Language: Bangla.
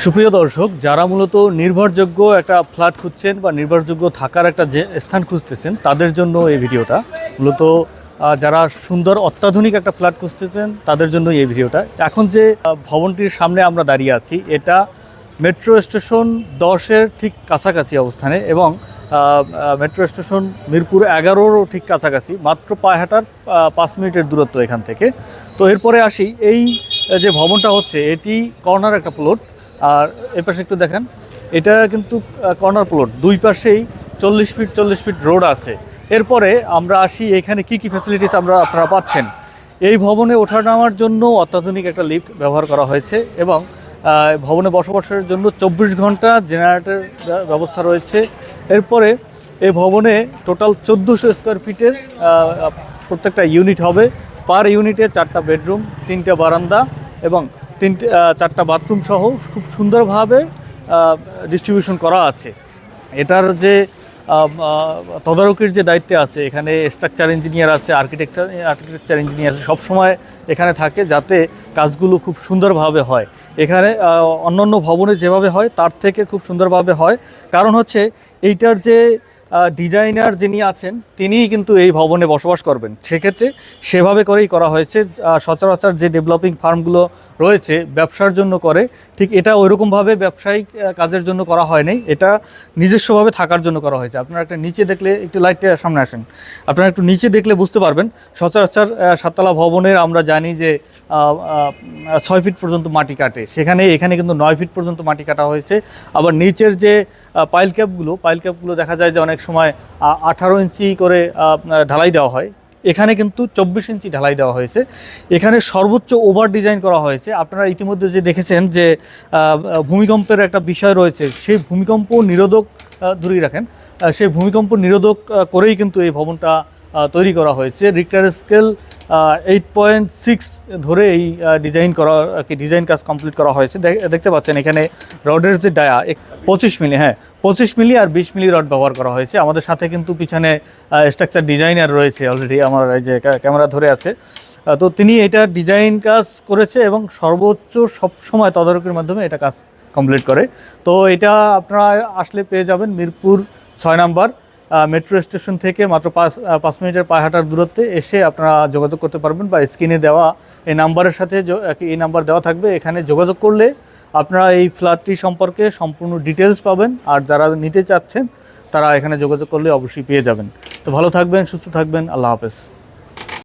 সুপ্রিয় দর্শক, যারা মূলত নির্ভরযোগ্য একটা ফ্ল্যাট খুঁজছেন বা নির্ভরযোগ্য থাকার একটা যে স্থান খুঁজতেছেন তাদের জন্য এই ভিডিওটা মূলত যারা সুন্দর অত্যাধুনিক একটা ফ্ল্যাট খুঁজতেছেন তাদের জন্য এই ভিডিওটা। এখন যে ভবনটির সামনে আমরা দাঁড়িয়ে আছি এটা মেট্রো স্টেশন 10-এর ঠিক কাছাকাছি অবস্থানে এবং মেট্রো স্টেশন মিরপুর 11-রও ঠিক কাছাকাছি, মাত্র পায়ে হাঁটার 5 মিনিটের দূরত্ব এখান থেকে। তো এরপরে আসি, এই যে ভবনটা হচ্ছে এটি কর্নার একটা প্লট। আর এর পাশে একটু দেখেন, এটা কিন্তু কর্নার প্লট, দুই পাশেই 40 ফিট রোড আছে। এরপরে আমরা আসি এখানে কি কি ফ্যাসিলিটিস আপনারা পাচ্ছেন। এই ভবনে ওঠা নামার জন্য অত্যাধুনিক একটা লিফট ব্যবহার করা হয়েছে এবং ভবনে বসবাসের জন্য 24 ঘন্টা জেনারেটর ব্যবস্থা রয়েছে। এরপরে এই ভবনে টোটাল 1400 স্কোয়ার ফিটের প্রত্যেকটা ইউনিট হবে। পার ইউনিটে 4টা বেডরুম, 3টা বারান্দা এবং 4টা বাথরুম সহ খুব সুন্দরভাবে ডিস্ট্রিবিউশন করা আছে। এটার যে তদারকির যে দায়িত্বে আছে, এখানে স্ট্রাকচার ইঞ্জিনিয়ার আছে, আর্কিটেকচার ইঞ্জিনিয়ার আছে, সবসময় এখানে থাকে যাতে কাজগুলো খুব সুন্দরভাবে হয়। এখানে অন্যান্য ভবনে যেভাবে হয় তার থেকে খুব সুন্দরভাবে হয়। কারণ হচ্ছে এইটার যে ডিজাইনার যিনি আছেন তিনিই কিন্তু এই ভবনে বসবাস করবেন, সেক্ষেত্রে সেভাবে করেই করা হয়েছে। সচরাচর যে ডেভেলপিং ফার্মগুলো রয়েছে ব্যবসার জন্য করে, ঠিক এটা ওইরকমভাবে ব্যবসায়িক কাজের জন্য করা হয়নি, এটা নিজস্বভাবে থাকার জন্য করা হয়েছে। আপনারা একটা নিচে দেখলে, একটু লাইটটা সামনে আসেন, আপনারা একটু নিচে দেখলে বুঝতে পারবেন। সচরাচর 7তলা ভবনের আমরা জানি যে 6 ফিট পর্যন্ত মাটি কাটে, এখানে কিন্তু 9 ফিট পর্যন্ত মাটি কাটা হয়েছে। আবার নিচের যে পাইল ক্যাপগুলো দেখা যায় যে অনেক সময় 18 ইঞ্চি করে ঢালাই দেওয়া হয়, এখানে কিন্তু 24 ইঞ্চি ঢালাই দেওয়া হয়েছে। এখানে সর্বোচ্চ ওভার ডিজাইন করা হয়েছে। আপনারা ইতিমধ্যে যে দেখেছেন যে ভূমিকম্পের একটা বিষয় রয়েছে, সেই ভূমিকম্প নিরোধক দূরেই রাখেন, সেই ভূমিকম্প নিরোধক করেই কিন্তু এই ভবনটা তৈরি করা হয়েছে। রিক্টার স্কেল 8.6 ধরে এই ডিজাইন কাজ কমপ্লিট করা হয়েছে। দেখতে পাচ্ছেন এখানে রডের যে ডায়া 25 মিলি, 25 মিলি আর 20 মিলি রড ব্যবহার করা হয়েছে। আমাদের সাথে কিন্তু পিছনে স্ট্রাকচার ডিজাইনার রয়েছে অলরেডি, আমার এই যে ক্যামেরা ধরে আছে, তো তিনি এটা ডিজাইন কাজ করেছে এবং সর্বোচ্চ সবসময় তদারকির মাধ্যমে এটা কাজ কমপ্লিট করে। তো এটা আপনারা আসলে পেয়ে যাবেন মিরপুর 6 নাম্বার মেট্রো স্টেশন থেকে মাত্র 5 মিনিটের পায়ে হাঁটার দূরত্বে এসে আপনারা যোগাযোগ করতে পারবেন, বা স্ক্রিনে দেওয়া এই নাম্বারের সাথে এই নাম্বার দেওয়া থাকবে, এখানে যোগাযোগ করলে আপনারা এই ফ্ল্যাটটি সম্পর্কে সম্পূর্ণ ডিটেলস পাবেন। আর যারা নিতে চাচ্ছেন তারা এখানে যোগাযোগ করলে অবশ্যই পেয়ে যাবেন। তো ভালো থাকবেন, সুস্থ থাকবেন, আল্লাহ হাফেজ।